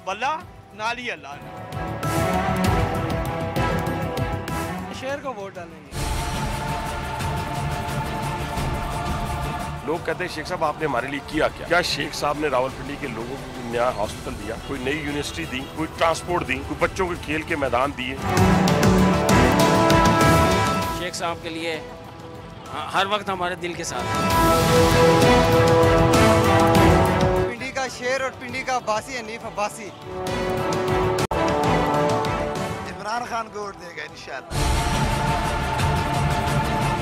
बल्ला नाली अल्लाह ने। शेर को वोट डालेंगे। लोग कहते हैं शेख साहब आपने हमारे लिए किया क्या? क्या शेख साहब ने रावलपिंडी के लोगों को कोई नया हॉस्पिटल दिया, कोई नई यूनिवर्सिटी दी, कोई ट्रांसपोर्ट दी, कोई बच्चों के खेल के मैदान दिए? शेख साहब के लिए हर वक्त हमारे दिल के साथ है। पिंडी का शेर और पिंडी का बासी हनीफ अब्बासी। इमरान खान को वोट देगा इंशाल्लाह।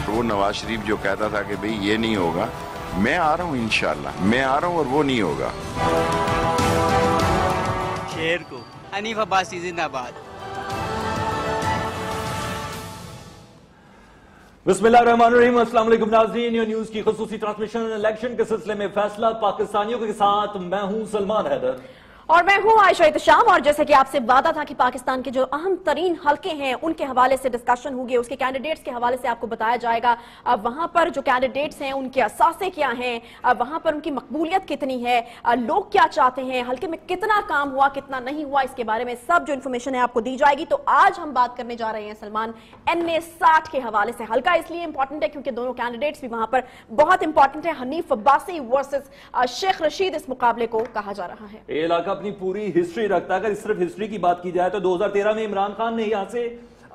वो नवाज शरीफ जो कहता था कि भाई ये नहीं होगा, मैं आ रहा हूँ इंशाल्लाह, मैं आ रहा हूँ और वो नहीं होगा। शेर को हनीफ अब्बासी जिंदाबाद। बिस्मिल्लाहिर्रहमानिर्रहीम, अस्सलाम वालेकुम नाज़रीन। न्यूज़ की खुसूसी ट्रांसमिशन इलेक्शन के सिलसिले में फैसला पाकिस्तानियों के साथ मैं हूं सलमान हैदर और मैं हूं आयशा इत्शाम। और जैसे कि आपसे वादा था कि पाकिस्तान के जो अहम तरीन हलके हैं उनके हवाले से डिस्कशन होगी, उसके कैंडिडेट्स के हवाले से आपको बताया जाएगा। अब वहां पर जो कैंडिडेट्स हैं उनके असासे क्या हैं, अब वहां पर उनकी मकबूलियत कितनी है, लोग क्या चाहते हैं, हलके में कितना काम हुआ कितना नहीं हुआ, इसके बारे में सब जो इन्फॉर्मेशन है आपको दी जाएगी। तो आज हम बात करने जा रहे हैं सलमान NA 60 के हवाले से। हल्का इसलिए इंपॉर्टेंट है क्योंकि दोनों कैंडिडेट्स भी वहां पर बहुत इंपॉर्टेंट है। हनीफ अब्बासी वर्सेस शेख रशीद इस मुकाबले को कहा जा रहा है। ये इलाका अपनी पूरी हिस्ट्री रखता है। अगर सिर्फ हिस्ट्री की बात की जाए तो 2013 में इमरान खान ने यहां से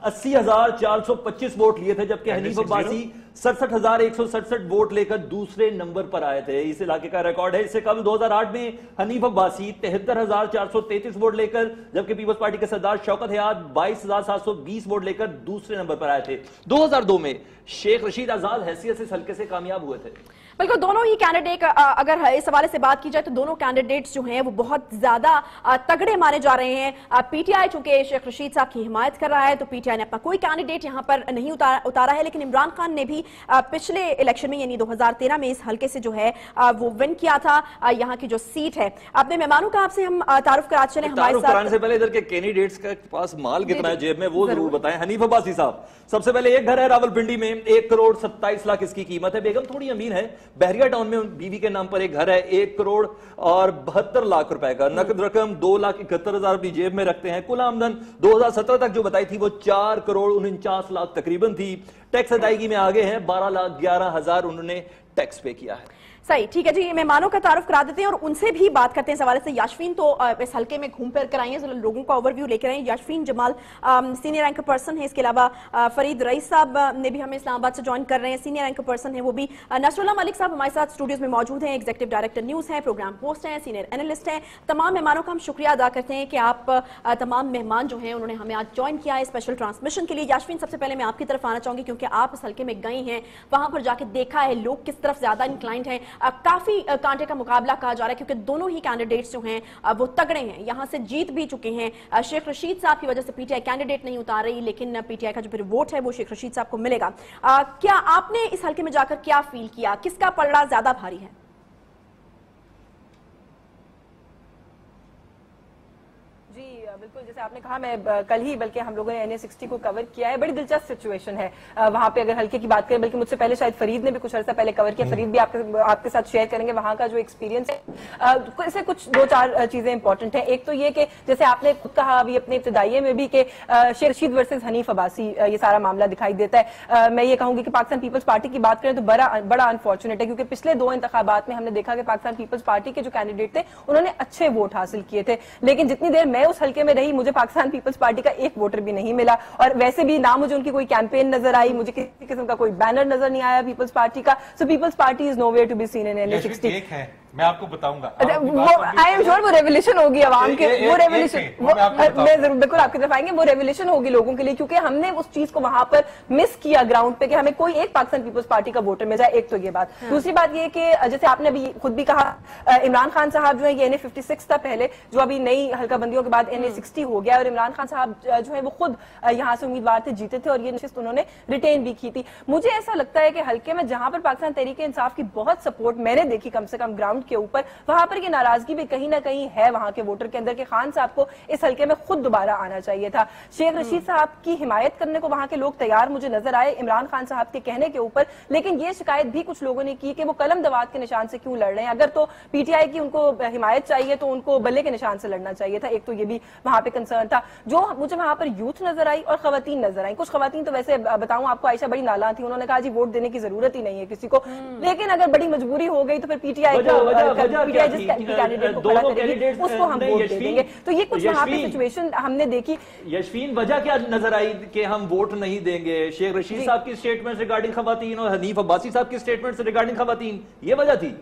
80,425 वोट लिए थे, जबकि हनीफ अब्बासी 67,167 वोट लेकर दूसरे नंबर पर आए थे। इस इलाके का रिकॉर्ड है। इससे कबल 2008 में हनीफ अब्बासी 73,433 वोट लेकर, जबकि पीपल्स पार्टी के सरदार शौकत हयात 22,720 वोट लेकर दूसरे नंबर पर आए थे। 2002 में शेख रशीद आजाद हैसियत से इस हल्के से कामयाब हुए थे। बिल्कुल, दोनों ही कैंडिडेट, अगर इस हवाले से बात की जाए तो दोनों कैंडिडेट्स जो हैं वो बहुत ज्यादा तगड़े माने जा रहे हैं। PTI चूंकि शेख रशीद साहब की हिमायत कर रहा है तो PTI ने अपना कोई कैंडिडेट यहां पर नहीं उतारा है, लेकिन इमरान खान ने भी पिछले इलेक्शन में यानी 2013 में इस हल्के से जो है वो विन किया था यहाँ की जो सीट है। अपने मेहमानों का आपसे हम तारुफ करा चले। हमारे साथ से पहले इधर के कैंडिडेट्स के पास माल कितना है जेब में वो जरूर बताएं। हनीफ अब्बासी साहब, सबसे पहले एक घर है रावलपिंडी में, 1,27,00,000 इसकी कीमत है। बेगम थोड़ी अमीर है, बहरिया टाउन में बीवी के नाम पर एक घर है, 1,72,00,000 रुपए का। नकद रकम 2,71,000 अपनी जेब में रखते हैं। कुल आमदन 2017 तक जो बताई थी वो 4,49,00,000 तकरीबन थी। टैक्स अदायगी में आगे हैं, 12,11,000 उन्होंने टैक्स पे किया है। सही, ठीक है जी। मेहमानों का तारुफ करा देते हैं और उनसे भी बात करते हैं इस हवाले से। याशफीन तो इस हल्के में घूम फिर कर आई हैं, लोगों का ओवरव्यू लेकर आई हैं। याशफीन जमाल सीनियर एंकर पर्सन है, इसके अलावा फरीद रईस साहब ने भी हमें इस्लामाबाद से ज्वाइन कर रहे हैं, सीनियर एंकर पर्सन है वो भी। नसरुल्लाह मलिक साहब हमारे साथ स्टूडियोज में मौजूद हैं, एग्जीक्यूटिव डायरेक्टर न्यूज़ हैं, प्रोग्राम होस्ट हैं, सीनियर एनालिस्ट हैं। तमाम मेहमानों का हम शुक्रिया अदा करते हैं कि आप तमाम मेहमान जो हैं उन्होंने हमें आज ज्वाइन किया है स्पेशल ट्रांसमिशन के लिए। याशफीन, सबसे पहले मैं आपकी तरफ आना चाहूंगी क्योंकि आप इस हल्के में गई हैं, वहां पर जाके देखा है लोग किस तरफ ज्यादा इंक्लाइंड हैं। काफी कांटे का मुकाबला कहा जा रहा है क्योंकि दोनों ही कैंडिडेट्स जो हैं वो तगड़े हैं, यहां से जीत भी चुके हैं। शेख रशीद साहब की वजह से PTI कैंडिडेट नहीं उतार रही, लेकिन PTI का जो फिर वोट है वो शेख रशीद साहब को मिलेगा। क्या आपने इस हल्के में जाकर क्या फील किया, किसका पलड़ा ज्यादा भारी है? बिल्कुल, जैसे आपने कहा, मैं कल ही बल्कि हम लोगों ने NA 60 को कवर किया है। बड़ी दिलचस्प सिचुएशन है वहां पे। अगर हल्के की बात करें, बल्कि मुझसे पहले शायद फरीद ने भी कुछ अर्सा पहले कवर किया, फरीद भी आपके साथ शेयर करेंगे वहां का जो एक्सपीरियंस है। इससे कुछ 2-4 चीजें इंपॉर्टेंट है। एक तो ये कि जैसे आपने खुद कहा अभी अपने इब्तिदाइये में भी कि शेख रशीद वर्सेस हनीफ अब्बासी ये सारा मामला दिखाई देता है। मैं ये कहूंगी कि पाकिस्तान पीपल्स पार्टी की बात करें तो बड़ा अनफॉर्चुनेट है क्योंकि पिछले 2 इंतखाबात में हमने देखा कि पाकिस्तान पीपल्स पार्टी के जो कैंडिडेट थे उन्होंने अच्छे वोट हासिल किए थे, लेकिन जितनी देर मैं उस हल्के में रही मुझे पाकिस्तान पीपल्स पार्टी का एक वोटर भी नहीं मिला। और वैसे भी ना मुझे उनकी कोई कैंपेन नजर आई, मुझे किसी किस्म का कोई बैनर नजर नहीं आया पीपल्स पार्टी का। So Peoples Party is nowhere to be seen in NA 60। मैं आपको बताऊंगा, आई एम श्योर वो रेवोल्यूशन होगी आवाम के, वो रेवोल्यूशन मैं जरूर बिल्कुल आपकी तरफ आएंगे, वो रेवोल्यूशन होगी लोगों के लिए, क्योंकि हमने उस चीज को वहां पर मिस किया ग्राउंड पे कि हमें कोई एक पाकिस्तान पीपल्स पार्टी का वोटर मिल जाए। एक तो ये बात। दूसरी बात ये कि जैसे आपने अभी खुद भी कहा इमरान खान साहब जो है ये NA 56 था पहले, जो अभी नई हल्का बंदियों के बाद NA 60 हो गया, और इमरान खान साहब जो है वो खुद यहाँ से उम्मीदवार थे, जीते थे और ये नशिस्त उन्होंने रिटेन भी की थी। मुझे ऐसा लगता है कि हल्के में जहां पर पाकिस्तान तहरीक इंसाफ की बहुत सपोर्ट मैंने देखी कम से कम ग्राउंड کے اوپر, وہاں پر یہ ناراضگی بھی کہیں نہ کہیں ہے وہاں کے ووٹر کے اندر کہ خان صاحب کو اس حلقے میں خود دوبارہ آنا چاہیے تھا. شیخ رشید صاحب کی حمایت کرنے کو وہاں کے لوگ تیار مجھے نظر آئے عمران خان صاحب کے کہنے کے اوپر, لیکن یہ شکایت بھی کچھ لوگوں نے کی کہ وہ قلم دوات کے نشان سے کیوں لڑ رہے ہیں. اگر تو پی ٹی آئی کی ان کو حمایت چاہیے تو ان کو بلے کے نشان سے لڑنا چاہیے تھا. ایک تو یہ بھی وہاں پہ کنسرن تھا. جو مجھے وہاں پر یوتھ نظر آئی اور خواتین نظر آئی, کچھ خواتین تو ویسے بتاؤں آپ کو عائشہ بڑی نالاں تھی, انہوں نے کہا جی ووٹ دینے کی ضرورت ہی نہیں ہے کسی کو, لیکن اگر بڑی مجبوری ہو گئی تو پھر پی ٹی آئی کینڈیڈیٹ کو کھڑا کرے گی اس کو ہم ووٹ دے دیں گے. تو یہ کچھ وہاں پہ سچویشن ہم نے دیکھی. یشفین وجہ کیا نظر آئی کہ ہم ووٹ نہیں دیں گے؟ شیخ رشید صاحب کی سٹیٹمنٹ ریگارڈنگ خواتین اور حنیف عباسی صاحب کی سٹیٹمنٹ ریگارڈنگ خواتین, یہ وجہ تھی؟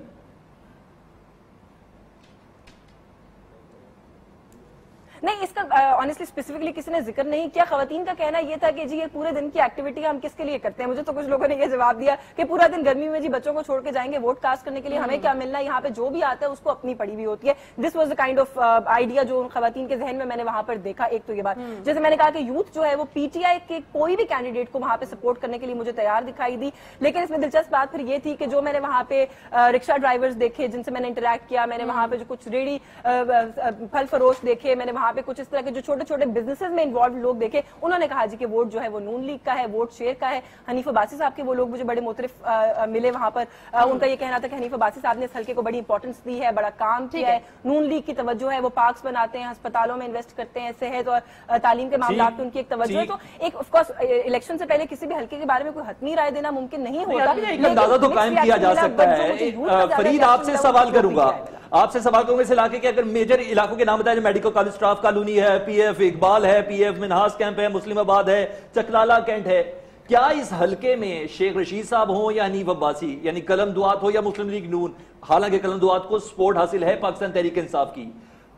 نہیں, اس کا آنیسٹلی اسپیسیفکلی کسی نے ذکر نہیں کیا. خواتین کا کہنا یہ تھا کہ جی یہ پورے دن کی ایکٹیویٹی ہم کس کے لیے کرتے ہیں. مجھے تو کچھ لوگوں نے یہ جواب دیا کہ پورا دن گرمی میں جی بچوں کو چھوڑ کے جائیں گے ووٹ کاسٹ کرنے کے لیے, ہمیں کیا ملنا ہے, یہاں پہ جو بھی آتا ہے اس کو اپنی پڑی ہوئی ہوتی ہے. This was a kind of idea جو خواتین کے ذہن میں نے وہاں پر دیکھا. ایک تو یہ بات, جیسے میں نے کہا کہ یوتھ جو ہے وہ پی ٹی آئی کے کوئی بھی کینڈیڈیٹ کو وہاں پہ سپورٹ کرنے کے لیے مجھے تیار دکھائی دی, لیکن اس میں دلچسپ بات پھر یہ تھی کہ جو میں نے وہاں پہ رکشہ ڈرائیورز دیکھے جن سے میں نے انٹریکٹ کیا, میں نے وہاں پہ جو کچھ ریڑھی پھل فروش دیکھے, میں نے وہاں پہ کچھ اس طرح کے جو چھوٹے چھوٹے بزنسز میں انوالو لوگ دیکھے, انہوں نے کہا جی کہ ووٹ جو ہے وہ نون لیگ کا ہے, ووٹ شیئر کا ہے. حنیف عباسی صاحب کے وہ لوگ مجھے بڑے مختلف ملے وہاں پر. ان کا یہ کہنا تھا کہ حنیف عباسی صاحب نے اس حلقے کو بڑی امپورٹنس دی ہے, بڑا کام کیا ہے. نون لیگ کی توجہ ہے, وہ پارکس بناتے ہیں, ہسپتالوں میں انویسٹ کرتے ہیں, صحت اور تعلیم کے معاملات پہ ان کی ایک توجہ ہے. تو ایک آف کورس الیکشن سے پہلے کسی بھی حلقے کے بارے میں کوئی حتمی رائے دینا ممکن نہیں ہوتا, ایک اندازہ تو قائم کیا جا سکتا ہے. فرید آپ سے سوال کروں گا, آپ سے سوال کروں گا اس علاقے کے اگر میجر علاقوں کے نام بتائیں, میڈیکل کالج اسٹاف کالونی ہے, پی ایف اقبال ہے, پی ایف منہاس کیمپ ہے, مسلم آباد ہے, چکلالہ کینٹ ہے. کیا اس حلقے میں شیخ رشید صاحب ہوں یا حنیف عباسی, یعنی قلم دعات ہو یا مسلم لیگ نون, حالانکہ قلم دعات کو سپورٹ حاصل ہے پاکستان تحریک انصاف کی,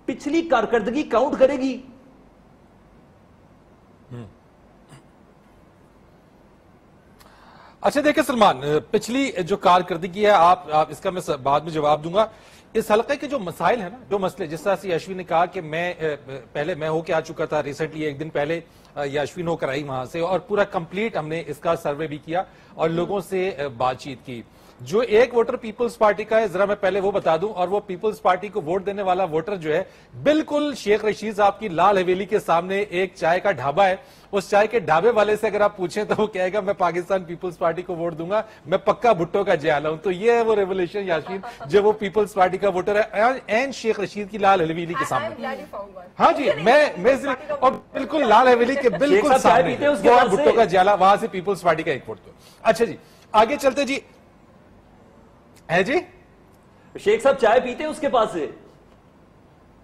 پچھلی کارکردگی کاؤنٹ کرے گی؟ اچھا دیکھیں سلمان, پچھلی جو کارکردگی ہے آپ اس کا میں بعد میں جواب دوں گا. اس حلقے کے جو مسائل ہیں نا, جو مسئلے, جس طرح سے یاشوین نے کہا کہ پہلے میں ہو کے آ چکا تھا, ریسنٹلی ایک دن پہلے یاشوین ہو کر آئی وہاں سے, اور پورا کمپلیٹ ہم نے اس کا سروے بھی کیا اور لوگوں سے بات چیت کی. جو ایک ووٹر پیپلز پارٹی کا ہے, ذرا میں پہلے وہ بتا دوں, اور وہ پیپلز پارٹی کو ووٹ دینے والا ووٹر جو ہے بالکل شیخ رشید صاحب کی لال حویلی کے سامنے ایک چائے کا ڈھابا ہے, اس چائے کے ڈھابے والے سے اگر آپ پوچھیں تو وہ کہے گا میں پاکستان پیپلز پارٹی کو ووٹ دوں گا, میں پکا بھٹو کا جیالا ہوں. تو یہ ہے وہ ریولیوشن یاشین جو وہ پیپلز پارٹی کا ووٹر ہے این شیخ رشید کی لال حویلی کے سامنے. ہاں جی, میں اور بالکل لال حویلی کے بالکل سامنے بھٹو کا جیالا, وہاں سے پیپلز پارٹی کا ایک ووٹ. اچھا جی آگے چلتے جی. ہے جی شیخ صاحب چائے پیتے ہیں اس کے پاس سے؟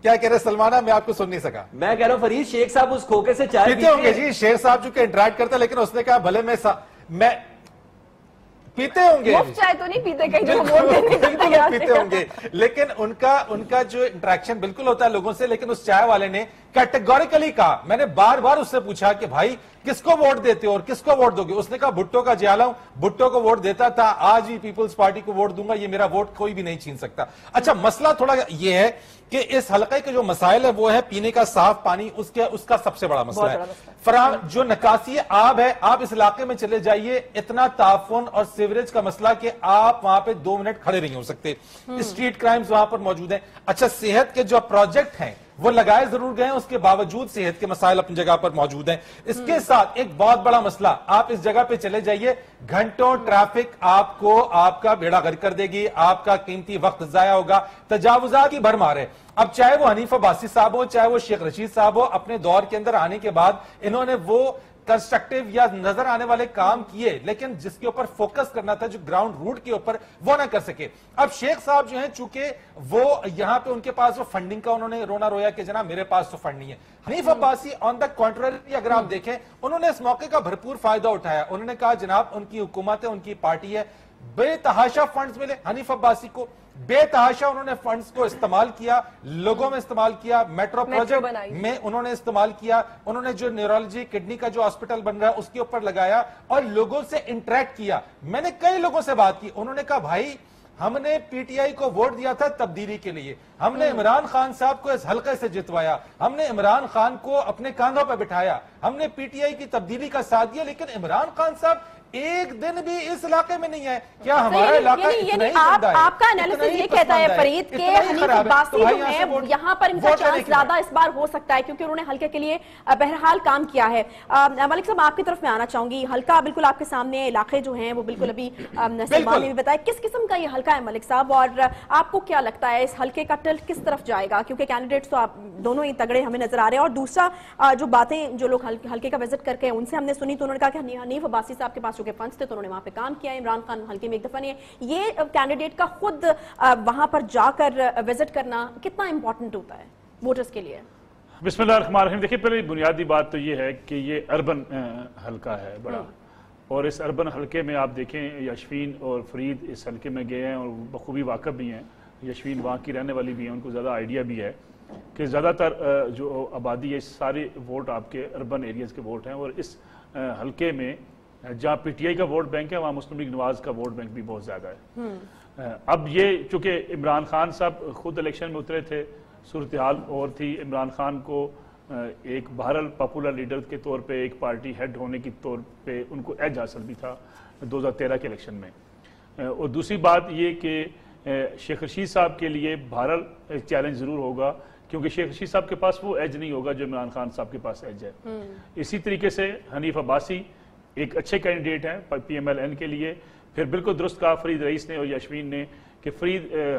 کیا کہہ رہے سلمانہ, میں آپ کو سن نہیں سکا. میں کہہ رہا ہوں فرید شیخ صاحب اس کھوکے سے چائے پیتے ہوں گے جی, شیخ صاحب چونکہ انٹریکٹ کرتا ہے, لیکن اس نے کہا بھلے میں پیتے ہوں گے, مفت چائے تو نہیں پیتے کہیں جو ووٹ دینے پیتے ہوں گے, لیکن ان کا جو انٹریکشن بالکل ہوتا ہے لوگوں سے. لیکن اس چائے والے نے کیٹیگوریکلی کہا, میں نے بار بار اس سے پوچھا کہ بھائی کس کو ووٹ دیتے ہو اور کس کو ووٹ دو گے؟ اس نے کہا بھٹو کا جیالا ہوں, بھٹو کو ووٹ دیتا تھا, آج بھی پیپلز پارٹی کو ووٹ دوں گا, یہ میرا ووٹ کوئی بھی نہیں چھین سکتا. اچھا مسئلہ تھوڑا یہ ہے کہ اس حلقے کے جو مسائل ہے وہ ہے پینے کا صاف پانی, اس کا سب سے بڑا مسئلہ ہے. جو نکاسی آب ہے, آپ اس علاقے میں چلے جائیے, اتنا تعفن اور سیوریج کا مسئلہ کہ آپ وہاں پہ 2 منٹ کھڑے نہیں ہو سکتے. اسٹریٹ کرائمز وہاں پر موجود ہیں. اچھا صحت کے جو پروجیکٹ ہیں وہ لگائے ضرور گئے ہیں, اس کے باوجود صحت کے مسائل اپنی جگہ پر موجود ہیں. اس کے ساتھ ایک بہت بڑا مسئلہ, آپ اس جگہ پہ چلے جائیے, گھنٹوں ٹریفک آپ کا بیڑا غرق کر دے گی, آپ کا قیمتی وقت ضائع ہوگا, تجاوزات کی بھرمار ہے. اب چاہے وہ حنیف عباسی صاحب ہو, چاہے وہ شیخ رشید صاحب ہو, اپنے دور کے اندر آنے کے بعد انہوں نے وہ کنسٹرکٹیو یا نظر آنے والے کام کیے, لیکن جس کے اوپر فوکس کرنا تھا, جو گراؤنڈ روٹ کے اوپر, وہ نہ کر سکے. اب شیخ صاحب جو ہیں چونکہ وہ یہاں پہ ان کے پاس وہ فنڈنگ کا انہوں نے رونا رویا کہ جناب میرے پاس تو فنڈ نہیں ہے. حنیف عباسی آن دا کنٹرری اگر آپ دیکھیں, انہوں نے اس موقع کا بھرپور فائدہ اٹھایا. انہوں نے کہا جناب ان کی حکومت ہے, ان کی پارٹی ہے, بے تحاشا فنڈز ملے حنیف عباسی کو, بے تحاشا انہوں نے فنڈز کو استعمال کیا, لوگوں میں استعمال کیا, میٹرو پروجیکٹ میں انہوں نے استعمال کیا, انہوں نے جو نیورولوجی کڈنی کا جو ہاسپٹل بن رہا ہے اس کے اوپر لگایا اور لوگوں سے انٹریکٹ کیا. میں نے کئی لوگوں سے بات کی, انہوں نے کہا بھائی ہم نے پی ٹی آئی کو ووٹ دیا تھا تبدیلی کے لیے, ہم نے عمران خان صاحب کو اس حلقے سے جتوایا, ہم نے عمران خان کو اپنے کاندھوں پہ بٹھایا, ہم نے پی ٹی آئی کی تبدیلی کا ساتھ دیا, لیکن عمران خان صاحب एक दिन भी इस इलाके में नहीं है। क्या हमारा इलाका इतना ही गंदा है? आपका एनालिसिस ये कहता है फरीद कि हनीफ अब्बासी जो है यहाँ पर इनका चांस ज्यादा इस बार हो सकता है क्योंकि उन्होंने हल्के के लिए बहरहाल काम किया है। मलिक साहब आपकी तरफ में आना चाहूंगी, हल्का बिल्कुल आपके सामने इलाके जो हैं वो बिल्कुल अभी सलमान ने भी बताया, किस किस्म का ये हल्का है मलिक साहब, और आपको क्या लगता है इस हल्के का टिल्ट किस तरफ जाएगा? क्योंकि कैंडिडेट्स तो आप दोनों ही तगड़े हमें नजर आ रहे हैं। और दूसरा जो बातें जो लोग हल्के का विजिट करके उनसे हमने सुनी तो उन्होंने कहा कि हनीफ अब्बासी साहब के पास जो फंड्स थे तो उन्होंने वहां पे काम किया, इमरान खान हल्के में एक दफा नहीं है। ये कैंडिडेट का खुद वहां पर जाकर विजिट करना कितना इंपॉर्टेंट होता है वोटर्स के लिए? बिस्मिल्लाहिर्रहमानिर्रहीम। देखिए पहले बुनियादी बात तो ये है कि ये अर्बन हल्का है बड़ा, और इस अर्बन हल्के में आप देखें यशवीन और फरीद इस हल्के में गए हैं और बखूबी वाकफ भी हैं। यशवीन वहाँ की रहने वाली भी हैं, उनको ज़्यादा आइडिया भी है कि ज़्यादातर जो आबादी है सारे वोट आपके अर्बन एरियाज़ के वोट हैं, और इस हल्के में जहाँ पीटीआई का वोट बैंक है वहाँ मुस्लिम लीग नवाज का वोट बैंक भी बहुत ज़्यादा है। अब ये चूँकि इमरान खान साहब खुद इलेक्शन में उतरे थे, सूरत हाल और थी, इमरान खान को एक बहरहाल पॉपुलर लीडर के तौर पे एक पार्टी हेड होने की तौर पे उनको एज हासिल भी था 2013 के इलेक्शन में। और दूसरी बात ये कि शेख रशीद साहब के लिए बहरहाल चैलेंज ज़रूर होगा क्योंकि शेख रशीद साहब के पास वो एज नहीं होगा जो इमरान खान साहब के पास एज है। इसी तरीके से हनीफ अब्बासी एक अच्छे कैंडिडेट हैं PMLN के लिए। फिर बिल्कुल दुरुस्त कहा फरीद रईस ने और यशवीन ने कि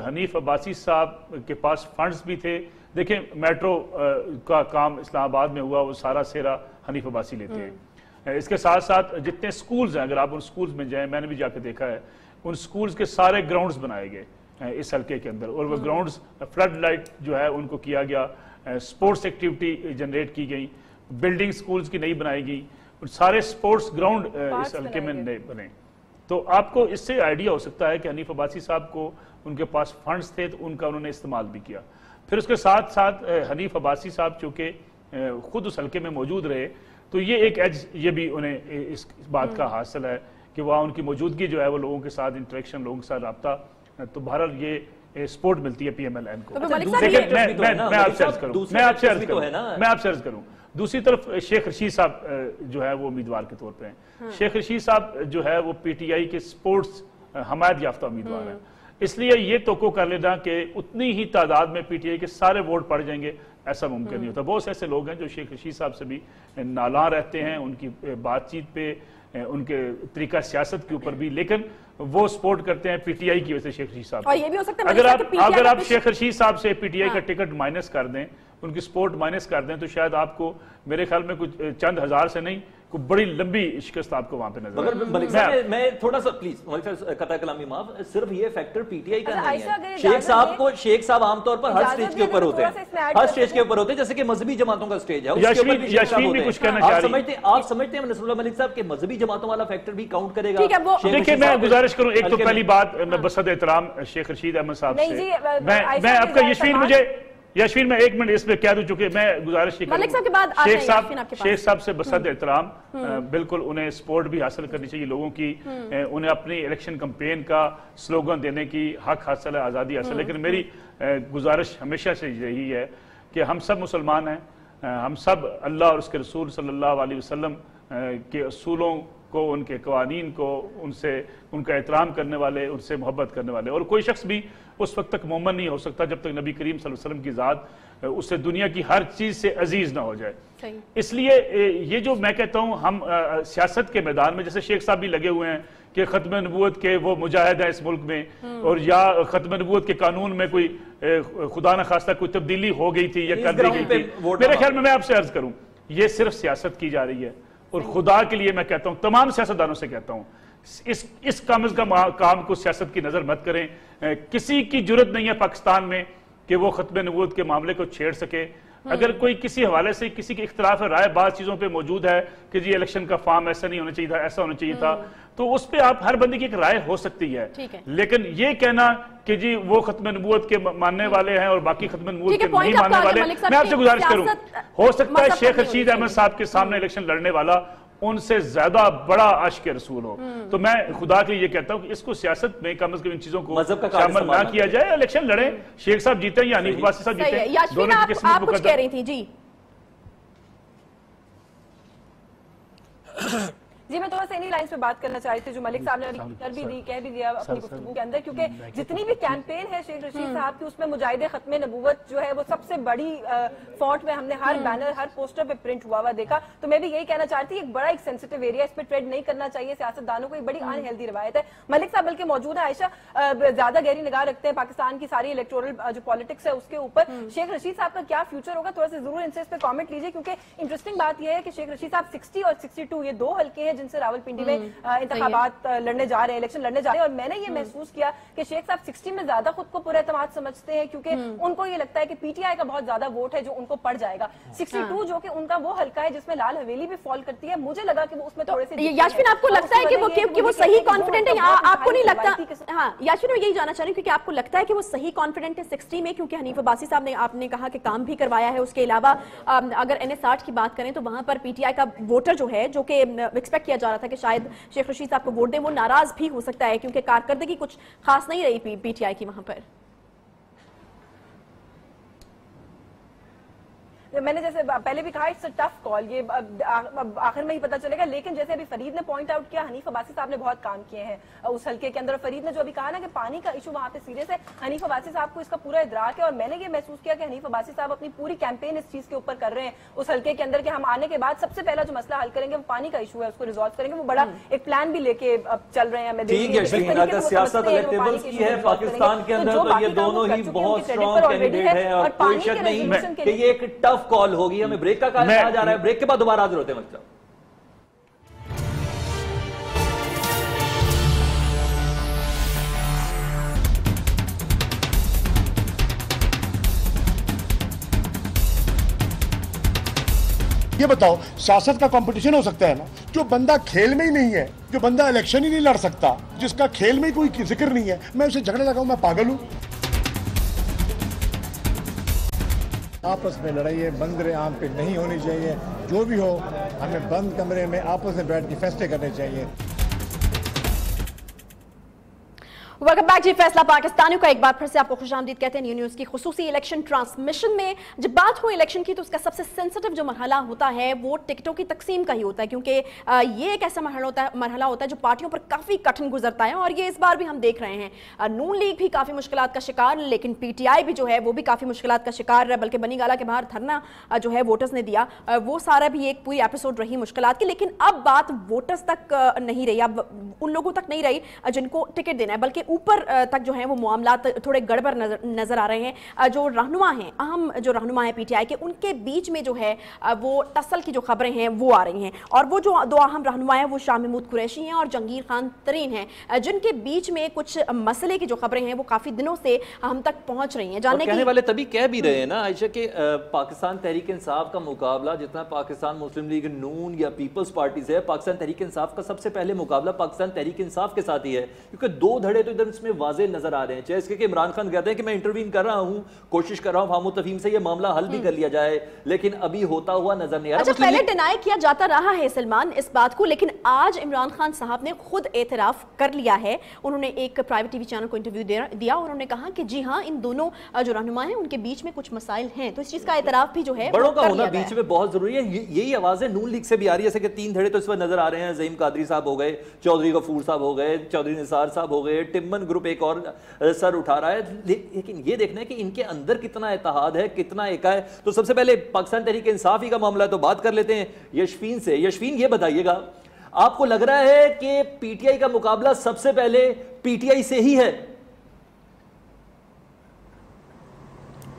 हनीफ अब्बासी साहब के पास फंड्स भी थे। देखें मेट्रो का काम इस्लामाबाद में हुआ, वो सारा सेरा हनीफ अब्बासी लेते हैं। इसके साथ साथ जितने स्कूल्स हैं, अगर आप उन स्कूल्स में जाएं, मैंने भी जाकर देखा है, उन स्कूल्स के सारे ग्राउंड्स बनाए गए इस हल्के के अंदर, और वो ग्राउंड्स फ्लड लाइट जो है उनको किया गया, स्पोर्ट्स एक्टिविटी जनरेट की गई, बिल्डिंग स्कूल्स की नई बनाई गई, सारे स्पोर्ट्स ग्राउंड इस हल्के में नए बने। तो आपको इससे आइडिया हो सकता है कि हनीफ अब्बासी साहब को उनके पास फंड्स थे तो उनका उन्होंने इस्तेमाल भी किया। फिर उसके साथ साथ हनीफ अब्बासी साहब चूँकि खुद उस हल्के में मौजूद रहे तो ये एक एज ये भी उन्हें इस बात का हासिल है कि वहाँ उनकी मौजूदगी जो है वो लोगों के साथ इंटरेक्शन, लोगों के साथ रब्ता, तो बहरहाल ये सपोर्ट मिलती है PMLN को। मैं आपसे अर्ज करूँ, दूसरी तरफ शेख रशीद साहब जो है वो उम्मीदवार के तौर पे हैं। शेख रशीद साहब जो है वो PTI के स्पोर्ट्स हमायत याफ्ता उम्मीदवार हैं, इसलिए ये तोको कर लेना कि उतनी ही तादाद में PTI के सारे वोट पड़ जाएंगे ऐसा मुमकिन नहीं होता। बहुत से ऐसे लोग हैं जो शेख रशीद साहब से भी नाला रहते हैं, उनकी बातचीत पे, उनके तरीका सियासत के ऊपर भी, लेकिन वो सपोर्ट करते हैं PTI की वजह से शेख रशीद साहब। और ये भी हो सकता है अगर आप शेख रशीद साहब से PTI का टिकट माइनस कर दें, उनकी सपोर्ट माइनस कर दें, तो शायद आपको मेरे ख्याल में कुछ चंद हजार से नहीं, कोई बड़ी लंबी शिकस्त आपको वहां पे नजर। मैं थोड़ा सा प्लीज कता कलामी माफ, सिर्फ ये फैक्टर PTI का नहीं है। शेख साहब आमतौर पर हर स्टेज के ऊपर होते हैं, हर स्टेज के ऊपर होते हैं, जैसे कि मजहबी जमातों का स्टेज है, यशवीन भी कुछ कहना चाह रही है। आप समझते हैं नसरुल्लाह मलिक साहब के मजहबी जमातों वाला फैक्टर भी काउंट करेगा? देखिए मैं गुजारिश करूं, एक तो पहली बात मैं बसद एहतराम शेख रशीद अहमद साहब से, मैं आपका यशवीन मैं एक मिनट इस पे कह दूं, चुके मैं गुजारिश शेख साहब से बसद एहतराम, बिल्कुल उन्हें सपोर्ट भी हासिल करनी चाहिए लोगों की, उन्हें अपनी इलेक्शन कैंपेन का स्लोगन देने की हक हासिल है, आज़ादी हासिल। लेकिन मेरी गुजारिश हमेशा से यही है कि हम सब मुसलमान हैं, हम सब अल्लाह और उसके रसूल सल्लल्लाहु अलैहि वसल्लम के असूलों को, उनके कवानीन को, उनसे उनका एहतराम करने वाले, उनसे मोहब्बत करने वाले, और कोई शख्स भी उस वक्त तक मोमन नहीं हो सकता जब तक नबी करीम सल्लल्लाहु अलैहि वसल्लम की ज़ात उससे दुनिया की हर चीज़ से अजीज ना हो जाए। इसलिए ये जो मैं कहता हूँ, हम सियासत के मैदान में जैसे शेख साहब भी लगे हुए हैं कि खत्म नबूवत के वो मुजाहिद हैं इस मुल्क में, और या खत्म नबूवत के कानून में कोई खुदा न खास्ता कोई तब्दीली हो गई थी या कर दी गई थी, मेरे ख्याल में मैं आपसे अर्ज करूँ ये सिर्फ सियासत की जा रही है। और खुदा के लिए मैं कहता हूं, तमाम सियासतदानों से कहता हूं, इस काम को सियासत की नजर मत करें। किसी की जरूरत नहीं है पाकिस्तान में कि वो खत्म नबूवत के मामले को छेड़ सके। अगर कोई किसी हवाले से किसी के इख्तिलाफ राय बात चीजों पे मौजूद है कि जी इलेक्शन का फॉर्म ऐसा नहीं होना चाहिए था, ऐसा होना चाहिए था, तो उस पे आप हर बंदे की एक राय हो सकती है। लेकिन ये कहना कि जी वो खत्म नबूवत के मानने वाले हैं और बाकी खत्म नबूवत के नहीं मानने वाले, मैं आपसे गुजारिश करूं, हो सकता है शेख रशीद अहमद साहब के सामने इलेक्शन लड़ने वाला उनसे ज्यादा बड़ा आशिक रसूल हो, तो मैं खुदा के लिए ये कहता हूं कि इसको सियासत में कम से कम इन चीजों को शामिल ना किया जाए। इलेक्शन लड़े, शेख साहब जीते या हनीफ अब्बासी साहब जीते, दोनों की किस्मत आप कुछ कह रही थी जी। जी मैं थोड़ा सा इन्हीं लाइन्स पे बात करना चाह रही थी जो मलिक साहब ने अभी कर भी दी, कह भी दिया अपनी गुफ्तगू के अंदर, क्योंकि जितनी भी कैंपेन है शेख रशीद साहब की उसमें मुजाहिदे खत्म नबूवत जो है वो सबसे बड़ी फॉन्ट में हमने हर बैनर हर पोस्टर पे प्रिंट हुआ हुआ देखा। तो मैं भी यही कहना चाहती हूँ, एक बड़ा एक सेंसिटिव एरिया, इस पे ट्रेड नहीं करना चाहिए सियासतदानों को, एक बड़ी अनहेल्दी रवायत है। मलिक साहब बल्कि मौजूद है, आयशा ज्यादा गहरी निगाह रखते हैं पाकिस्तान की सारी इलेक्टोरल जो पॉलिटिक्स है उसके ऊपर। शेख रशीद साहब का क्या फ्यूचर होगा, थोड़ा सा जरूर इनसे इस पे कॉमेंट लीजिए, क्योंकि इंटरेस्टिंग बात यह है कि शेख रशीद साहब 60 और 62 ये 2 हल्के हैं जिनसे रावलपिंडी में इंतखाबात लड़ने जा रहे हैं, इलेक्शन लड़ने जा रहे हैं। और मैंने ये महसूस किया कि शेख साहब 60 में ज्यादा खुद को पुरएतमाद समझते हैं, क्योंकि उनको ये लगता है कि पीटीआई का बहुत ज्यादा वोट है जो उनको पड़ जाएगा। 62 जो कि उनका वो हल्का है जिसमें लाल हवेली भी फॉल करती है, मुझे लगा कि वो उसमें थोड़े से यास्मीन आपको लगता है कि वो सही कॉन्फिडेंट है, आपको नहीं लगता? हाँ यास्मीन मैं यही जानना चाह रही हूँ, क्योंकि आपको लगता है कि वो सही कॉन्फिडेंट है 60 में, क्योंकि हनीफ अब्बासी साहब ने आपने कहा कि काम भी करवाया है, उसके अलावा अगर NS60 की बात करें तो वहां पर पीटीआई का वोटर जो है, जो कि एक्सपेक्ट किया जा रहा था कि शायद शेख रशीद साहब को वोट दे, वो नाराज भी हो सकता है क्योंकि कारकर्दगी कुछ खास नहीं रही पीटीआई की वहां पर। मैंने जैसे पहले भी कहा इट्स अ टफ कॉल, ये आखिर में ही पता चलेगा। लेकिन जैसे अभी फरीद ने पॉइंट आउट किया, हनीफ अब्बासी साहब ने बहुत काम किए हैं उस हल्के के अंदर। फरीद ने जो अभी कहा ना कि पानी का इशू वहां पे सीरियस है, हनीफ अब्बासी साहब को इसका पूरा इदराक है। और मैंने ये महसूस किया कि हनीफ अब्बासी साहब अपनी पूरी कैंपेन इस चीज के ऊपर कर रहे हैं उस हल्के के अंदर, कि हम आने के बाद सबसे पहला जो मसला हल करेंगे वो पानी का इशू है, उसको रिजॉल्व करेंगे। वो बड़ा एक प्लान भी लेके चल रहे हैं। सियासत इलेक्टेबल्स की है पाकिस्तान के अंदर, तो ये दोनों ही बहुत स्ट्रॉन्ग कैंडिडेट है और कोई शक नहीं कि ये एक टफ कॉल होगी। हमें ब्रेक का कहा जा रहा है, ब्रेक के बाद दोबारा हाजिर होते हैं। मतलब ये बताओ, सियासत का कंपटीशन हो सकता है ना? जो बंदा खेल में ही नहीं है, जो बंदा इलेक्शन ही नहीं लड़ सकता, जिसका खेल में ही कोई जिक्र नहीं है, मैं उसे झगड़ा लगाऊं मैं पागल हूं? आपस में लड़ाई बंद आम पे नहीं होनी चाहिए। जो भी हो हमें बंद कमरे में आपस में बैठ के फैसले करने चाहिए। वेलकम बैक जी। फैसला पाकिस्तानियों का एक बार फिर से आपको खुशामदीद कहते हैं। न्यूज़ की खुसूसी इलेक्शन ट्रांसमिशन में जब बात हो इलेक्शन की तो उसका सबसे सेंसिटिव जो मरहला होता है वो टिकटों की तकसीम का ही होता है, क्योंकि ये एक ऐसा मरहला होता है जो पार्टियों पर काफ़ी कठिन गुजरता है। और ये इस बार भी हम देख रहे हैं, नून लीग भी काफ़ी मुश्किलात का शिकार, लेकिन PTI भी जो है वो भी काफ़ी मुश्किलात का शिकार है। बल्कि बनी गाला के बाहर धरना जो है वोटर्स ने दिया, वो सारा भी एक पूरी एपिसोड रही मुश्किलात की। लेकिन अब बात वोटर्स तक नहीं रही, अब उन लोगों तक नहीं रही जिनको टिकट देना है, बल्कि ऊपर तक जो है वो मामलात थोड़े गड़बड़ नजर आ रहे हैं। जो रहनुमा हैं, अहम जो रहनुमा है PTI के, उनके बीच में जो है वो टसल की जो खबरें हैं वो आ रही हैं। और वो जो दो अहम रहनुमा हैं वो शाह महमूद कुरैशी हैं और जंगीर खान तरीन हैं, जिनके बीच में कुछ मसले की जो खबरें हैं वो काफी दिनों से हम तक पहुंच रही हैं। जानने कहने वाले तभी कह भी रहे हैं ना आयशा के पाकिस्तान तहरीक इंसाफ का मुकाबला जितना पाकिस्तान मुस्लिम लीग नून या पीपल्स पार्टी से है, पाकिस्तान तहरीक इंसाफ का सबसे पहले मुकाबला पाकिस्तान तहरीक इंसाफ के साथ ही है, क्योंकि दो धड़े तो इधर इसमें वाज़ेह नजर आ रहे हैं। चाहे इसके कि इमरान खान कहते हैं कि मैं इंटरवीन कर रहा हूं, कोशिश कर रहा हूं फाहम तफहीम से ये मामला हल भी कर लिया जाए, लेकिन अभी होता हुआ नजर नहीं आ रहा। अच्छा, पहले डिनाई किया जाता रहा है सलमान इस बात को, लेकिन आज इमरान खान साहब ने खुद एतराफ कर लिया है। उन्होंने एक प्राइवेट टीवी चैनल को इंटरव्यू दिया और उन्होंने कहा कि जी हाँ, इन दोनों जो रहनुमा हैं उनके बीच में कुछ मसाइल हैं। तो इस चीज का एतराफ भी जो है बड़ों का होना बीच में बहुत जरूरी है। यही आवाजें नून लीग से भी आ रही है, जैसे कि 3 धड़े तो इस वक्त नजर आ रहे हैं। ज़हीम कादरी साहब हो गए, चौधरी गफूर साहब हो गए, चौधरी निसार साहब हो गए, टिम्मन ग्रुप एक और सर उठा रहा है। लेकिन ये देखना है कि इनके अंदर कितना इत्तेहाद है, कितना एका है। तो सबसे पहले पाकिस्तान तहरीक इंसाफ ही का मामला तो बात कर लेते हैं यशफीन से। यशफीन, ये बताइएगा, आपको लग रहा है कि PTI का मुकाबला सबसे पहले PTI से ही है?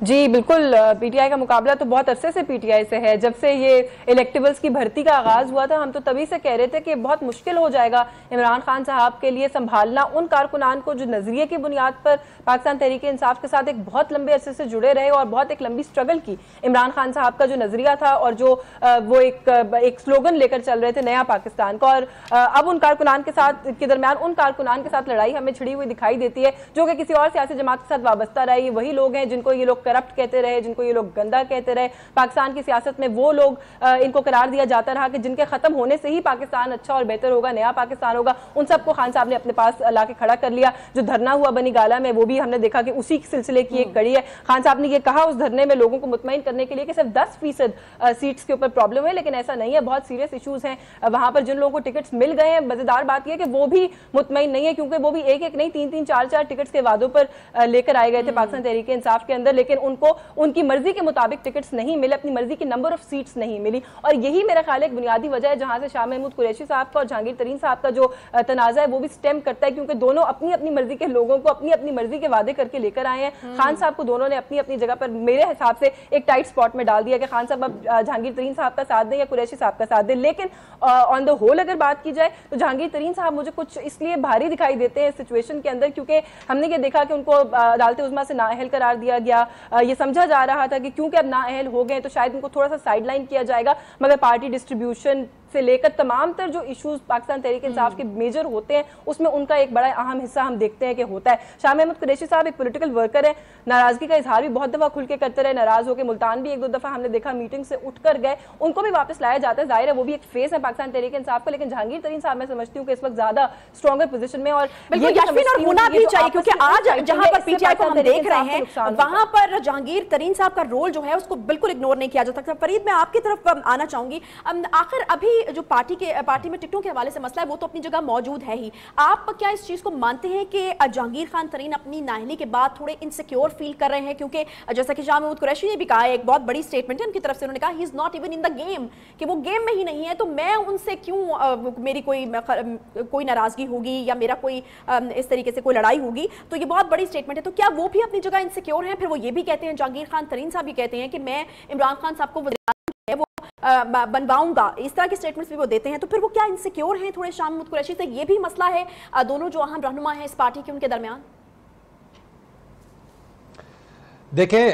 जी बिल्कुल, PTI का मुकाबला तो बहुत अरसे से PTI से है। जब से ये इलेक्टेबल्स की भर्ती का आगाज हुआ था, हम तो तभी से कह रहे थे कि बहुत मुश्किल हो जाएगा इमरान खान साहब के लिए संभालना उन कारकुनान को जो नजरिए की बुनियाद पर पाकिस्तान तहरीक इंसाफ के साथ एक बहुत लंबे अरसे से जुड़े रहे और बहुत एक लंबी स्ट्रगल की। इमरान खान साहब का जो नजरिया था और जो वो एक स्लोगन लेकर चल रहे थे नया पाकिस्तान का, और अब उन कारकुनान के दरमियान उन कारकुनान के साथ लड़ाई हमें छिड़ी हुई दिखाई देती है जो कि किसी और सियासी जमात के साथ वाबस्ता रही। वही लोग हैं जिनको ये लोग کرپٹ کہتے رہے, جن کو یہ لوگ گندا کہتے رہے. پاکستان کی سیاست میں وہ لوگ ان کو قرار دیا جاتا رہا کہ جن کے ختم ہونے سے ہی پاکستان اچھا اور بہتر ہوگا, نیا پاکستان ہوگا. ان سب کو خان صاحب نے اپنے پاس لا کے کھڑا کر لیا. جو دھرنا ہوا بنی گالا میں, وہ بھی ہم نے دیکھا کہ اسی سلسلے کی ایک کڑی ہے. خان صاحب نے یہ کہا اس دھرنے میں لوگوں کو مطمئن کرنے کے لیے کہ صرف 10% سیٹس کے اوپر پرابلم ہے, لیکن ایسا نہیں ہے, بہت سیریس ایشوز ہیں وہاں پر. جن لوگوں کو ٹکٹس مل گئے ہیں, مزیدار بات یہ کہ وہ بھی مطمئن نہیں ہے, کیونکہ وہ بھی ایک ایک نہیں 3-3 4-4 ٹکٹس کے وعدوں پر لے کر آئے گئے تھے پاکستان تحریک انصاف کے اندر, لیکن ان کو ان کی مرضی کے مطابق ٹکٹس نہیں ملے, اپنی مرضی کی نمبر آف سیٹس نہیں ملی. اور یہی میرا خیال ہے ایک بنیادی وجہ ہے جہاں سے شاہ محمود قریشی صاحب کا اور جہانگیر ترین صاحب کا جو تنازع ہے وہ بھی سٹیم کرتا ہے, کیونکہ دونوں اپنی اپنی مرضی کے لوگوں کو اپنی اپنی مرضی کے وعدے کر کے لے کر آئے ہیں. خان صاحب کو دونوں نے اپنی اپنی جگہ پر میرے حساب سے ایک ٹائٹ سپاٹ میں ڈال دیا کہ خان صاحب اب جہانگیر ترین صاحب کا ساتھ دیں یا قریشی صاحب کا ساتھ دیں. لیکن آن دا ہول اگر بات کی جائے تو جہانگیر ترین صاحب مجھے کچھ اس لیے بھاری دکھائی دیتے ہیں اس سچویشن کے اندر, کیونکہ ہم نے یہ دیکھا کہ ان کو عدالت عظمیٰ سے نااہل قرار دیا گیا. یہ سمجھا جا رہا تھا کہ کیونکہ اب نااہل ہو گئے تو شاید ان کو تھوڑا سا سائڈ لائن کیا جائے گا, مگر پارٹی ڈسٹریبیوشن سے لے کر تمام تر جو ایشوز پاکستان تحریک انصاف کے میجر ہوتے ہیں اس میں ان کا ایک بڑا اہم حصہ ہم دیکھتے ہیں کہ ہوتا ہے. شاہ محمود قریشی صاحب ایک پولیٹیکل ورکر ہے, ناراضگی کا اظہار بھی بہت دفعہ کھل کے کرتے رہے, ناراض ہو کے ملتان بھی 1-2 دفعہ ہم نے دیکھا میٹنگ سے اٹھ کر گئے, ان کو بھی واپس لایا جاتا ہے. ظاہر ہے وہ بھی ایک فیس ہے پاکستان تحریک انصاف کا, لیکن جہانگیر ترین صاحب میں سمجھتی ہوں کہ اس وقت زیادہ اسٹرانگر پوزیشن میں, اور یاسمین اور ہونا بھی چاہیے, کیونکہ آج جہاں پر پی ٹی آئی کو ہم دیکھ رہے ہیں وہاں پر جہانگیر ترین صاحب کا رول جو ہے اس کو بالکل اگنور نہیں کیا جا سکتا. فرید میں آپ کی طرف آنا چاہوں گی. آخر ابھی جو پارٹی میں ٹکٹوں کے حوالے سے مسئلہ ہے وہ تو اپنی جگہ موجود ہے ہی, آپ کیا اس چیز کو مانتے ہیں کہ جہانگیر خان ترین اپنی نااہلی کے بعد تھوڑے انسیکیور فیل کر رہے ہیں, کیونکہ جیسا کہ شاہ محمود قریشی نے بھی کہا, ایک بہت بڑی اسٹیٹمنٹ ہے ان کی طرف سے, انہوں نے کہا he is not even in the game, کہ وہ گیم میں ہی نہیں ہے, تو میں ان سے کیوں میری کوئی ناراضگی ہوگی یا میرا کوئی اس طریقے سے کوئی لڑائی ہوگی. تو یہ بہت بڑی اسٹیٹمنٹ ہے. تو کیا وہ بھی اپنی جگہ انسیکیور ہیں؟ پھر وہ یہ بھی کہتے ہیں, جہانگیر خان ترین صاحب بھی کہتے ہیں کہ میں عمران خان صاحب کو وہ بنواؤں گا, اس طرح کی سٹیٹمنٹس بھی وہ دیتے ہیں. تو پھر وہ کیا انسیکیور ہیں تھوڑے شاہ محمود قریشی سے؟ یہ بھی مسئلہ ہے دونوں جو اہم رہنما ہیں اس پارٹی کے ان کے درمیان. دیکھیں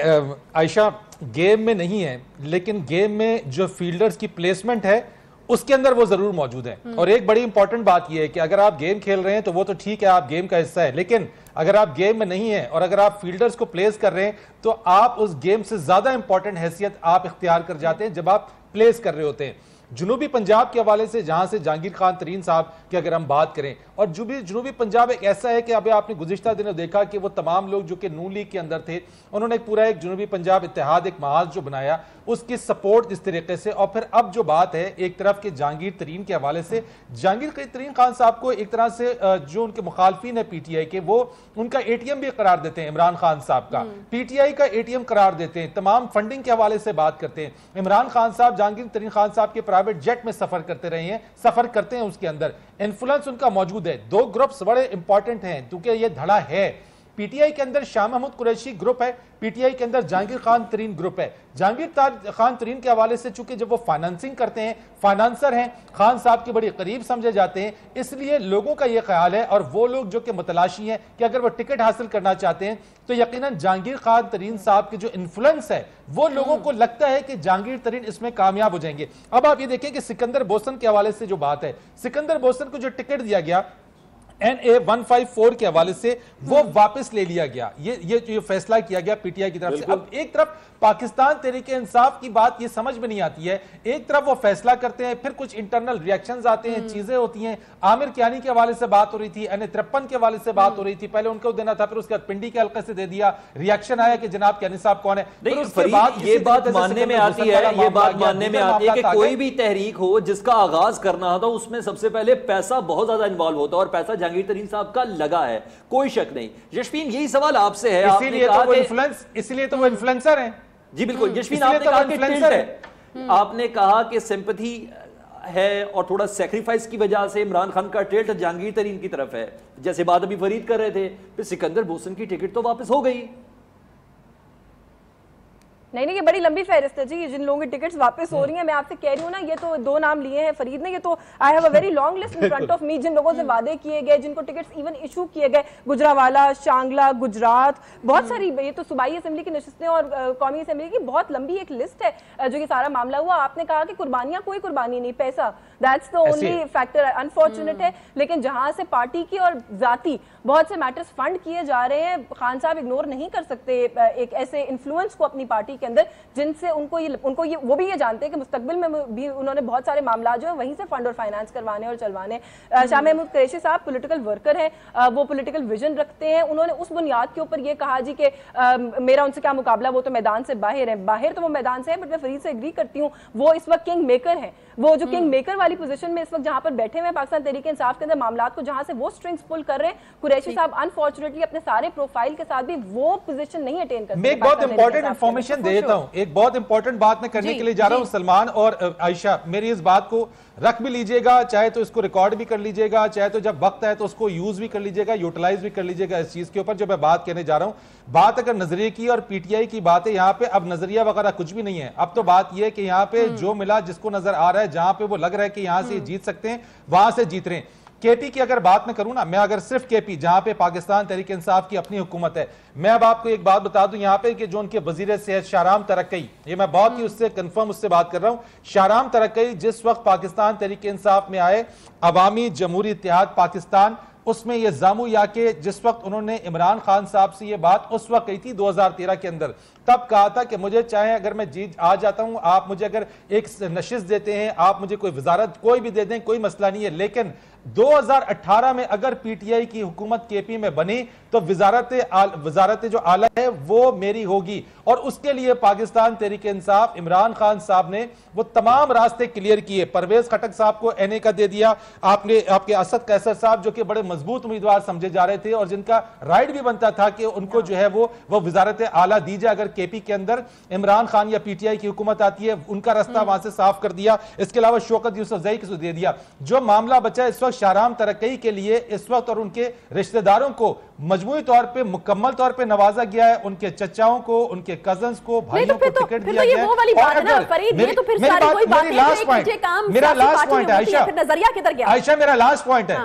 عائشہ, گیم میں نہیں ہے, لیکن گیم میں جو فیلڈرز کی پلیسمنٹ ہے اس کے اندر وہ ضرور موجود ہے. اور ایک بڑی امپورٹنٹ بات یہ ہے کہ اگر آپ گیم کھیل رہے ہیں تو وہ تو ٹھیک ہے, آپ گیم کا حصہ ہے, لیکن اگر آپ گیم میں نہیں ہیں اور اگر آپ فیلڈرز کو پلیس کر رہے ہیں تو آپ اس گیم سے زیادہ امپورٹنٹ حیثیت آپ اختیار کر جاتے ہیں جب آپ پلیس کر رہے ہوتے ہیں. جنوبی پنجاب کے حوالے سے جہاں سے جہانگیر خان ترین صاحب کی اگر ہم بات کریں, اور جنوبی پنجاب ایک ایسا ہے کہ ابھی آپ نے گزشتہ دنوں دیکھا کہ وہ تمام لوگ جو کہ نون لیگ کے اندر تھے, انہوں نے پورا ایک جنوبی پنجاب اتحاد ایک محاذ جو بنایا, اس کی سپورٹ اس طریقے سے. اور پھر اب جو بات ہے ایک طرف کے جہانگیر ترین کے حوالے سے, جہانگیر ترین خان صاحب کو ایک طرح سے جو ان کے مخالفین ہے پی ٹی آئی کے, وہ ان کا اے ٹی ایم بھی قرار دیتے ہیں عمران خان صاحب کا, پی ٹی آئی کا اے ٹی ایم قرار دیتے ہیں, تمام فنڈنگ کے حوالے سے بات کرتے ہیں. عمران خان صاحب جہانگیر ترین خان صاحب کے پرائیویٹ جیٹ میں سفر کرتے ہیں, اس کے اندر انفلوئنس ان کا موجود ہے. 2 گروپس بڑے امپورٹنٹ ہیں کیونکہ یہ دھڑا ہے. پی ٹی آئی کے اندر شاہ محمود قریشی گروپ ہے, پی ٹی آئی کے اندر جہانگیر خان ترین گروپ ہے. جہانگیر خان ترین کے حوالے سے چونکہ جب وہ فائنانسنگ کرتے ہیں, فائنانسر ہیں, خان صاحب کے بڑے قریب سمجھے جاتے ہیں, اس لیے لوگوں کا یہ خیال ہے, اور وہ لوگ جو کہ متلاشی ہیں کہ اگر وہ ٹکٹ حاصل کرنا چاہتے ہیں تو یقیناً جہانگیر خان ترین صاحب کے جو انفلوئنس ہے وہ لوگوں کو لگتا ہے کہ جہانگیر ترین اس میں کامیاب ہو جائیں گے. اب آپ یہ دیکھیں کہ سکندر بوسن کے حوالے سے جو بات ہے, سکندر بوسن کو جو ٹکٹ دیا گیا NA154 کے حوالے سے وہ واپس لے لیا گیا. یہ فیصلہ کیا گیا پی ٹی آئی کی طرف سے. اب ایک طرف پاکستان تحریک انصاف کی بات یہ سمجھ میں نہیں آتی ہے, ایک طرف وہ فیصلہ کرتے ہیں, پھر کچھ انٹرنل ریاکشنز آتے ہیں, چیزیں ہوتی ہیں. عامر کیانی کے حوالے سے بات ہو رہی تھی, NA53 کے حوالے سے بات ہو رہی تھی, پہلے ان کو دینا تھا, پھر اس کے بعد پنڈی کے حلقے سے دے دیا, ریاکشن آیا کہ جناب کیانی صاحب کون ہے. یہ بات ماننے میں آتی ہے, یہ بات ماننے میں آتی ہے کہ کوئی بھی تحریک ہو جس کا آغاز کرنا ہوتا اس میں سب سے پہلے پیسہ بہت زیادہ انوالو ہوتا ہے, اور پیسہ جہانگیر ترین صاحب کا لگا ہے, کوئی شک نہیں. یشفین یہی سوال آپ سے ہے, اسی لیے تو وہ انفلوئنسر ہیں. جی بالکل یشفین, آپ نے کہا کہ ٹلٹ ہے, آپ نے کہا کہ سمپتھی ہے اور تھوڑا سیکریفائس کی وجہ سے عمران خان کا ٹلٹ جہانگیر ترین کی طرف ہے, جیسے بات ابھی فرید کر رہے تھے. پھر سکندر بوسن کی ٹکٹ تو واپس ہو گئی. نہیں یہ بڑی لمبی فہرست ہے جی, جن لوگوں کی ٹکٹس واپس ہو رہی ہیں. میں آپ سے کہہ رہی ہوں نا, یہ تو 2 نام لیے ہیں فرید نے, یہ تو I have a very long list in front of me, جن لوگوں سے وعدے کیے گئے, جن کو ٹکٹس ایون ایشو کیے گئے, گجراوالا, شانگلہ, گجرات, بہت ساری, یہ تو صوبائی اسمبلی کی نشستیں اور قومی اسمبلی کی بہت لمبی ایک لسٹ ہے جو یہ سارا معاملہ ہوا. آپ نے کہا کہ قربانیاں, کوئی قربانی نہیں, پیسہ that's the only factor unfortunate है। लेकिन जहां से पार्टी की और जाती बहुत से मैटर्स फंड किए जा रहे हैं, खान साहब इग्नोर नहीं कर सकते एक ऐसे इन्फ्लुएंस को अपनी पार्टी के अंदर, जिनसे उनको ये वो भी ये जानते हैं कि मुस्तकबिल में भी उन्होंने बहुत सारे मामला जो है वहीं से फंड और फाइनेंस करवाने और चलवाने। शाह महमूद कुरैशी साहब पॉलिटिकल वर्कर हैं, वो पॉलिटिकल विजन रखते हैं। उन्होंने उस बुनियाद के ऊपर ये कहा जी कि मेरा उनसे क्या मुकाबला, वो तो मैदान से बाहर है। बाहर तो वो मैदान से है, बट मैं फरीद से एग्री करती हूँ, वो इस वक्त किंग मेकर है। वो जो किंग मेकर वाली पोजीशन में इस वक्त जहां पर बैठे हुए पाकिस्तान तहरीक इंसाफ के अंदर मामलात को जहां से वो स्ट्रिंग्स पुल कर रहे हैं, कुरैशी साहब अनफॉर्चुनेटली अपने सारे प्रोफाइल के साथ भी वो पोजीशन नहीं अटेन करते। मैं एक बहुत इंपॉर्टेंट इंफॉर्मेशन दे देता हूं, एक बहुत इंपॉर्टेंट बात मैं करने के लिए जा रहा हूं। सलमान और आयशा, मेरी इस बात को रख भी लीजिएगा, चाहे तो इसको रिकॉर्ड भी कर लीजिएगा, चाहे तो जब वक्त है तो उसको यूज भी कर लीजिएगा, यूटिलाइज भी कर लीजिएगा इस चीज के ऊपर जो मैं बात कहने जा रहा हूं। बात अगर नजरिए की और पीटीआई की बात है, यहाँ पे अब नजरिया वगैरह कुछ भी नहीं है। अब तो बात यह है कि यहाँ पे जो मिला, जिसको नजर आ रहा है, जहां पे वो लग रहा है कि यहां से जीत सकते हैं, वहां से जीत रहे हैं। केपी की अगर बात मैं करूं ना, मैं अगर सिर्फ केपी, जहां पे पाकिस्तान तहरीक इंसाफ की अपनी हुकूमत है, मैं अब आपको एक बात बता दूं यहाँ पे कि जो उनके वजीर सेहत शाहराम तरक्की, ये मैं बहुत ही उससे कंफर्म उससे बात कर रहा हूं, शाहराम तरक्की जिस वक्त पाकिस्तान तहरीक इंसाफ में आए, अवामी जमहूरी इत्तेहाद पाकिस्तान, उसमें ये जामू या के जिस वक्त उन्होंने इमरान खान साहब से ये बात उस वक्त कही थी 2013 के अंदर, तब कहा था कि मुझे चाहे अगर मैं जीत आ जाता हूं, आप मुझे अगर एक नशिस्त देते हैं, आप मुझे कोई वजारत कोई भी दे दें, कोई मसला नहीं है, लेकिन 2018 में अगर पीटीआई की हुकूमत केपी में बनी तो वजारत जो आला है वो मेरी होगी। और उसके लिए पाकिस्तान तहरीक इंसाफ, इमरान खान साहब ने वो तमाम रास्ते क्लियर किए। परवेज खटक साहब को एनए का दे दिया आपने, आपके असद कैसर साहब जो कि बड़े मजबूत उम्मीदवार समझे जा रहे थे और जिनका राइट भी बनता था कि उनको जो है वो वजारत आला दी जाए अगर केपी के अंदर इमरान खान या पीटीआई की हुकूमत आती है, उनका रास्ता वहां से साफ कर दिया। इसके अलावा शौकत यूसुफजई को दे दिया। जो मामला बचा इस वक्त शाहराम तरक्की के लिए इस वक्त और उनके रिश्तेदारों को मजमूई तौर पे मुकम्मल तौर पे नवाजा गया है, उनके चचाओं को, उनके कजन्स को, भाइयों को टिकट दिया गया है। मेरा लास्ट पॉइंट है आयशा, मेरा लास्ट पॉइंट है,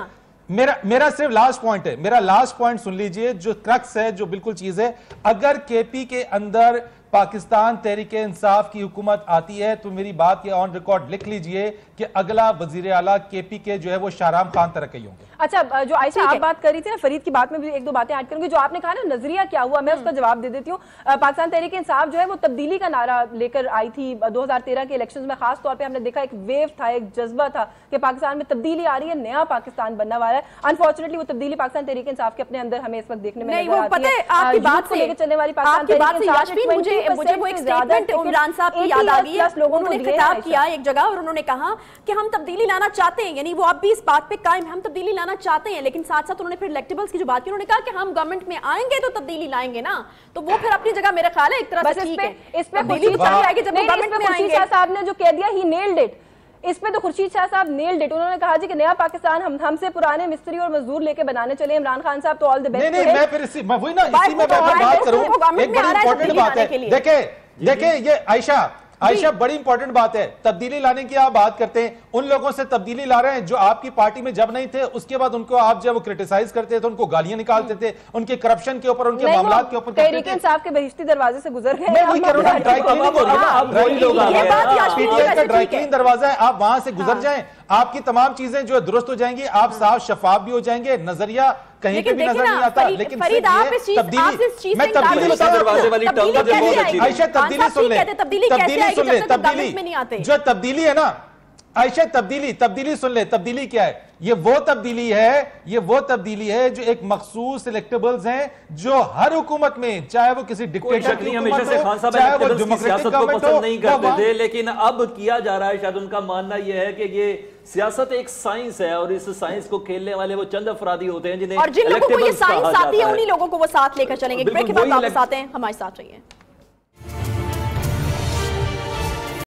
मेरा सिर्फ लास्ट पॉइंट है, मेरा लास्ट पॉइंट सुन लीजिए, जो क्रक्स है, जो बिल्कुल चीज है। अगर केपी के अंदर पाकिस्तान तहरीक इंसाफ की हुकूमत आती है तो मेरी बात ये ऑन रिकॉर्ड लिख लीजिए कि अगला वजीर आला केपी के जो है वो शाहराम खान तरक्की होंगे। अच्छा, जो आयशा आप बात कर रही थी ना, फरीद की बात में भी एक दो बातें ऐड करूंगी। जो आपने कहा ना नजरिया क्या हुआ, मैं उसका जवाब दे देती हूँ। पाकिस्तान तहरीक इंसाफ जो है वो तब्दीली का नारा लेकर आई थी 2013 के इलेक्शंस में। खास तौर पे हमने देखा एक वेव था, एक जज्बा था कि पाकिस्तान में तब्दीली आ रही है, नया पाकिस्तान बनने वाला है। अनफॉर्चुनेटली वो तब्दीली पाकिस्तान तहरीक इंसाफ के अपने अंदर हमें इस वक्त देखने में नजर आती है। आपकी बात को लेकर चलने वाली पाकिस्तान मुझे वो एक स्टेटमेंट इमरान साहब की याद आ गई है। उन्होंने खिताब किया एक जगह और उन्होंने कहा कि हम तब्दीली लाना चाहते हैं, यानी वो अब भी इस बात पे कायम, हम तब्दीली लाना चाहते हैं। लेकिन साथ साथ उन्होंने फिर इलेक्टेबल्स की जो बात की, उन्होंने कहा कि हम गवर्नमेंट में आएंगे तो तब्दीली लाएंगे ना, तो वो फिर अपनी जगह मेरा ख्याल है एक तरह से ठीक है। इस पे खुर्शीद शाह साहब ने जो कह दिया, ही नेल्ड इट। इस पे तो खुर्शीद शाह साहब नेल्ड इट। उन्होंने कहा जी कि नया पाकिस्तान हमसे पुराने मिस्त्री और मजदूर लेके बनाने चले। इमरान खान साहब तो ऑल द बेस्ट। नहीं, मैं फिर इसी में वही ना, इसी में बात करूं, एक बड़ी इंपॉर्टेंट बात है। देखे ये आयशा बड़ी इंपॉर्टेंट बात है। तब्दीली लाने की आप बात करते हैं, उन लोगों से तब्दीली ला रहे हैं जो आपकी पार्टी में जब नहीं थे, उसके बाद उनको आप जब क्रिटिसाइज करते थे, उनको गालियां निकालते थे, उनके करप्शन के ऊपर, उनके मामलात के ऊपर। तहरीक इंसाफ के बहिश्ती दरवाजे से गुजर गए। मैं वही कह रहा हूं, ड्राई क्लीन दरवाजा है, आप वहां से गुजर जाएं, आपकी तमाम चीजें जो है दुरुस्त हो जाएंगी, आप साफ शफाफ भी हो जाएंगे, नजरिया कहीं पे भी नजर नहीं आता। लेकिन आयशा तब्दीली सुन ले, जो तब्दीली है ना आयशा, तब्दीली सुन ले, तब्दीली क्या है? ये वो तब्दीली है जो एक मखसूस इलेक्टेबल्स हैं जो हर हुकूमत में, चाहे वो किसी डिक्टेटर की हुकूमत हो, चाहे वो डेमोक्रेटिक गवर्नमेंट हो, नहीं करते थे, लेकिन अब किया जा रहा है। शायद उनका मानना यह है कि ये सियासत एक साइंस है और इस साइंस को खेलने वाले वो चंद अफरादी होते हैं जिन्हें, और जिन लोगों को ये साइंस आती है उन्हीं लोगों को वो साथ लेकर चलेंगे। ब्रेक के बाद वापस आते हैं, हमारे साथ रहिए।